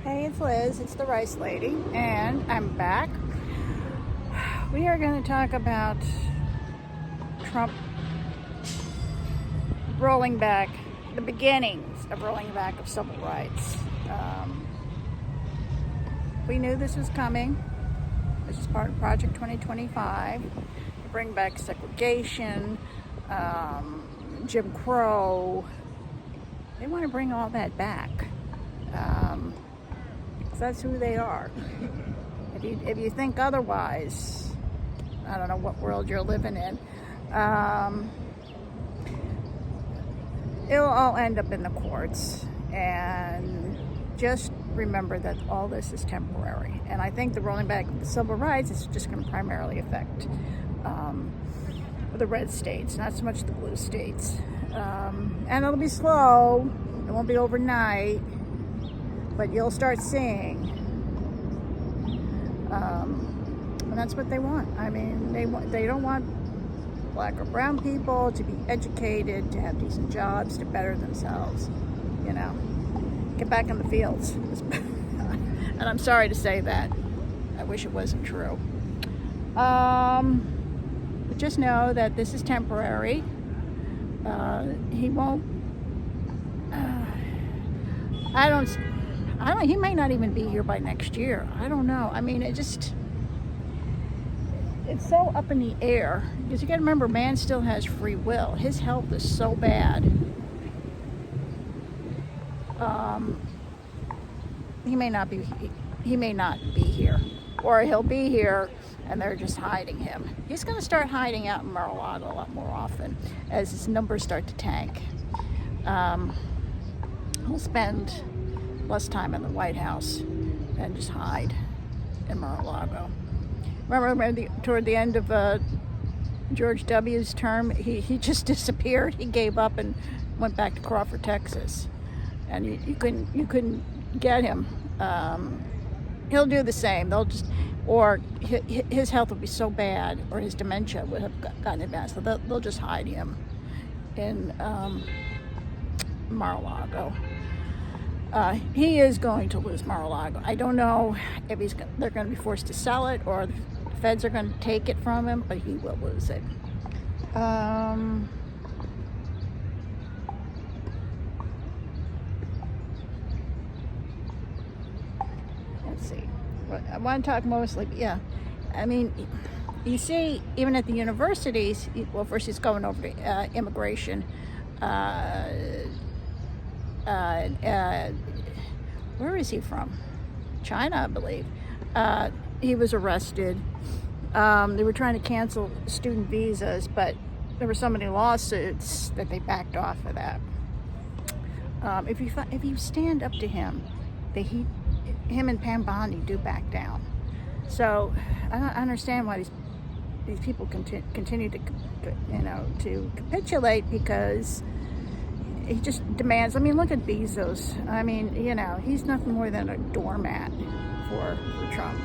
Hey, it's Liz, it's the Rice Lady, and I'm back. We are going to talk about Trump rolling back, the beginnings of rolling back of civil rights. We knew this was coming. This is part of Project 2025 to bring back segregation, Jim Crow. They want to bring all that back. That's who they are. If you think otherwise, I don't know what world you're living in. It'll all end up in the courts, and just remember that all this is temporary. And I think the rolling back of the civil rights is just going to primarily affect the red states, not so much the blue states. And it'll be slow. It won't be overnight. But you'll start seeing, and that's what they want. I mean, they don't want black or brown people to be educated, to have decent jobs, to better themselves. You know, get back in the fields. And I'm sorry to say that. I wish it wasn't true. But just know that this is temporary. He won't. He may not even be here by next year. I don't know. I mean, it's so up in the air. Because you got to remember, man still has free will. His health is so bad. He may not be here. Or he'll be here and they're just hiding him. He's going to start hiding out in Mar-a-Lago a lot more often as his numbers start to tank. He'll spend less time in the White House and just hide in Mar-a-Lago. Remember toward the end of George W.'s term, he just disappeared. He gave up and went back to Crawford, Texas, and you couldn't get him. He'll do the same. Or his health will be so bad, or his dementia would have gotten advanced, so they'll just hide him in Mar-a-Lago. He is going to lose Mar-a-Lago. I don't know if they're going to be forced to sell it or the feds are going to take it from him, but he will lose it. Let's see. I want to talk mostly, yeah. I mean, you see, even at the universities, well, first he's going over to immigration. Where is he from? China, I believe. He was arrested. They were trying to cancel student visas, but there were so many lawsuits that they backed off of that. If you stand up to him, him and Pam Bondi do back down. So I don't understand why these people continue to capitulate, because he just demands. I mean, look at Bezos. I mean, he's nothing more than a doormat for Trump.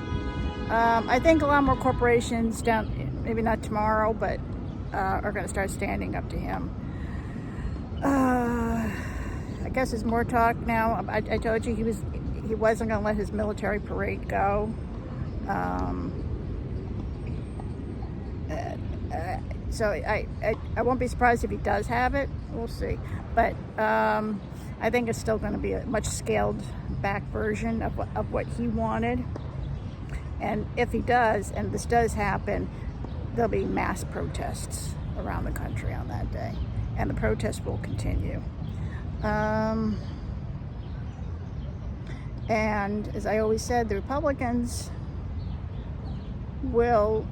I think a lot more corporations maybe not tomorrow, but are going to start standing up to him. I guess there's more talk now. I told you he wasn't going to let his military parade go. So I won't be surprised if he does have it. We'll see. But I think it's still going to be a much scaled back version of what he wanted. And if he does, and this does happen, there'll be mass protests around the country on that day. And the protests will continue. And as I always said, the Republicans will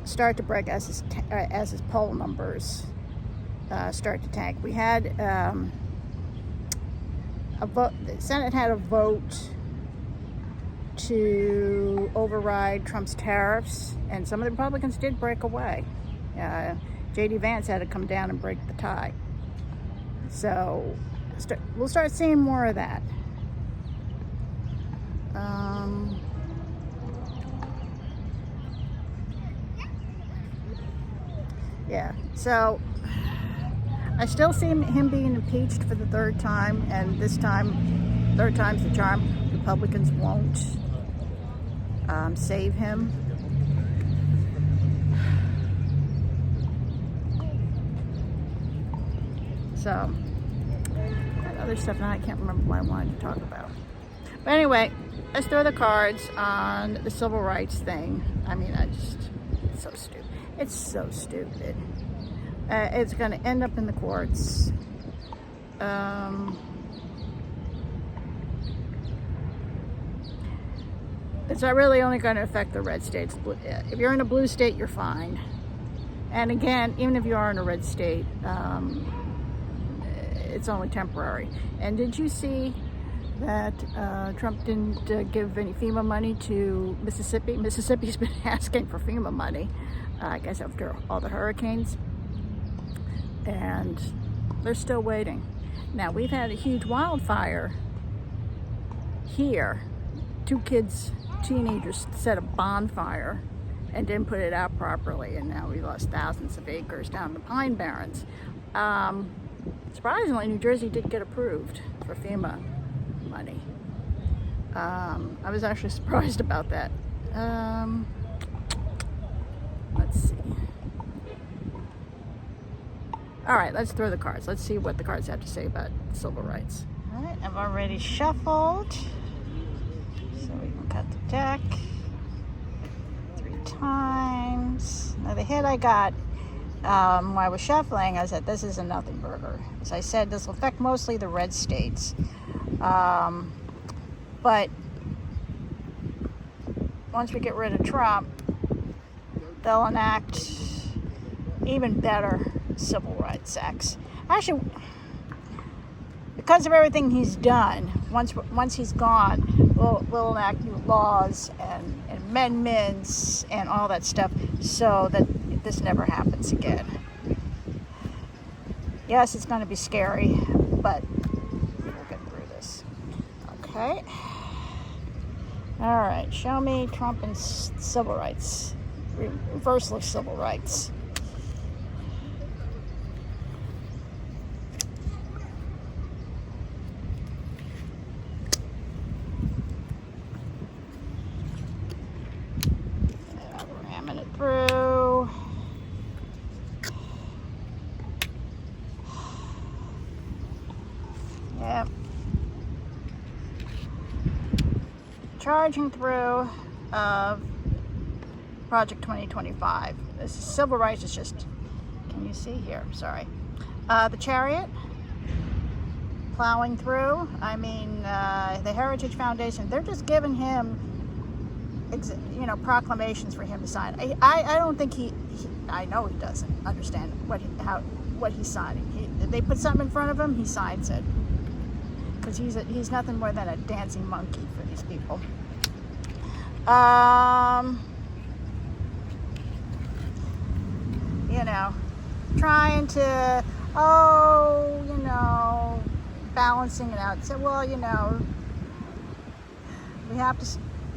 start to break as his poll numbers start to tank. We had a vote. The Senate had a vote to override Trump's tariffs, and some of the Republicans did break away. J.D. Vance had to come down and break the tie. So we'll start seeing more of that. Yeah, so I still see him being impeached for the third time, and this time, third time's the charm. Republicans won't save him. So, that other stuff now I can't remember what I wanted to talk about. But anyway, let's throw the cards on the civil rights thing. I mean, it's so stupid. It's so stupid. It's going to end up in the courts. It's really only going to affect the red states. If you're in a blue state, you're fine. And again, even if you are in a red state, it's only temporary. And did you see that Trump didn't give any FEMA money to Mississippi? Mississippi's been asking for FEMA money, I guess after all the hurricanes. And they're still waiting. Now, we've had a huge wildfire here. 2 teenagers set a bonfire and didn't put it out properly, and now we lost thousands of acres down in the Pine Barrens. Surprisingly, New Jersey did get approved for FEMA money. I was actually surprised about that. Let's see. All right, let's throw the cards. Let's see what the cards have to say about civil rights. All right, I've already shuffled. So we can cut the deck 3 times. Now the hit I got while I was shuffling, I said this is a nothing burger. As I said, this will affect mostly the red states. But once we get rid of Trump, they'll enact even better civil rights acts. Actually, because of everything he's done, once he's gone, we'll enact new laws and amendments and all that stuff so that this never happens again. Yes, it's going to be scary, but we'll get through this. Okay. All right, show me Trump and civil rights. Reversal of civil rights. Ramming it through. Yep. Charging through Project 2025. This is civil rights. It's just, can you see here? Sorry. The Chariot plowing through. I mean, the Heritage Foundation, they're just giving him, proclamations for him to sign. I don't think I know he doesn't understand what he's signing. They put something in front of him, he signs it. Because he's nothing more than a dancing monkey for these people. Trying to, balancing it out. So, we have to,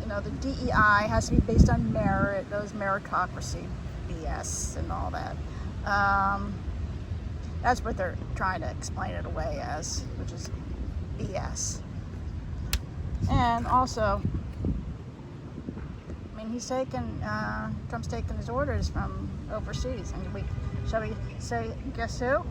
the DEI has to be based on merit, those meritocracy BS and all that. That's what they're trying to explain it away as, which is BS. And also, Trump's taken his orders from overseas. And shall we say, guess who?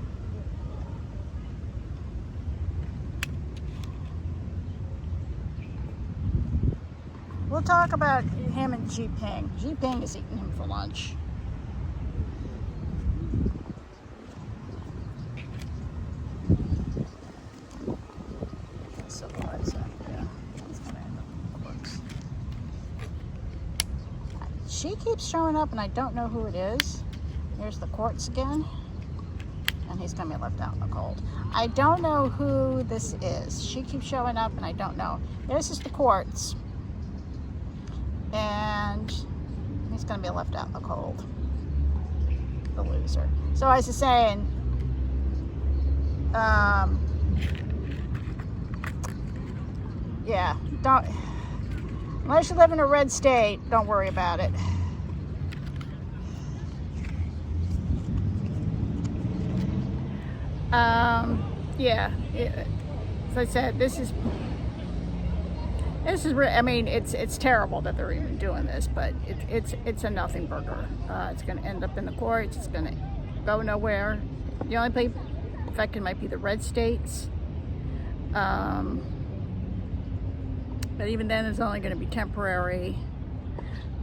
We'll talk about him and Xi Jinping. Xi Jinping is eating him for lunch. She keeps showing up and I don't know who it is. Here's the courts again. And he's going to be left out in the cold. I don't know who this is. She keeps showing up and I don't know. This is the courts. And he's going to be left out in the cold. The loser. So as I was saying, don't, unless you live in a red state, don't worry about it. As I said, this is This is, I mean, it's terrible that they're even doing this, but it's a nothing burger. It's going to end up in the courts. It's going to go nowhere. The only place affected might be the red states. But even then, it's only going to be temporary.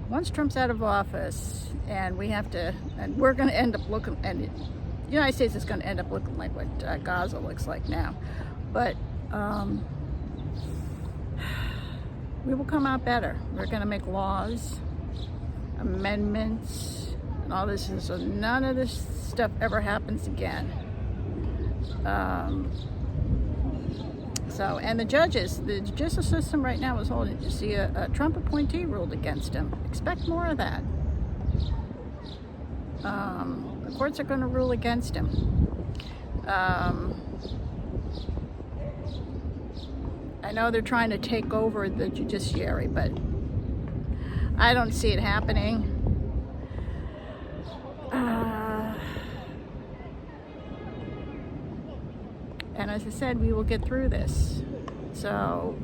Once Trump's out of office, and we're going to end up looking, and the United States is going to end up looking like what Gaza looks like now. But we will come out better. We're going to make laws, amendments, and all this, so none of this stuff ever happens again. And the judges, the judicial system right now is holding. You see, a Trump appointee ruled against him. Expect more of that. The courts are going to rule against him. I know they're trying to take over the judiciary, but I don't see it happening. And as I said, we will get through this. So,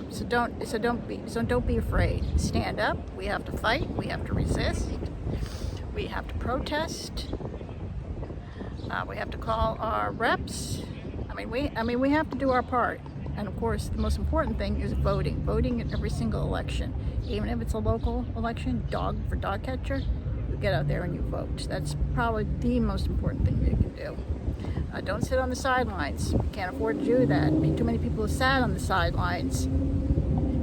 so don't be afraid. Stand up. We have to fight. We have to resist. We have to protest. We have to call our reps. We have to do our part. And of course, the most important thing is voting. Voting in every single election, even if it's a local election, dog catcher. You get out there and you vote. That's probably the most important thing you can do. Don't sit on the sidelines. You can't afford to do that. Too many people have sat on the sidelines,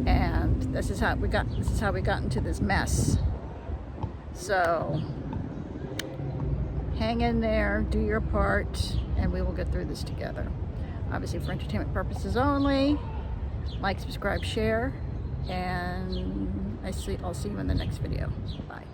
and this is how we got into this mess. So hang in there, do your part, and we will get through this together. Obviously, for entertainment purposes only. Like, subscribe, share, and I'll see you in the next video. Bye.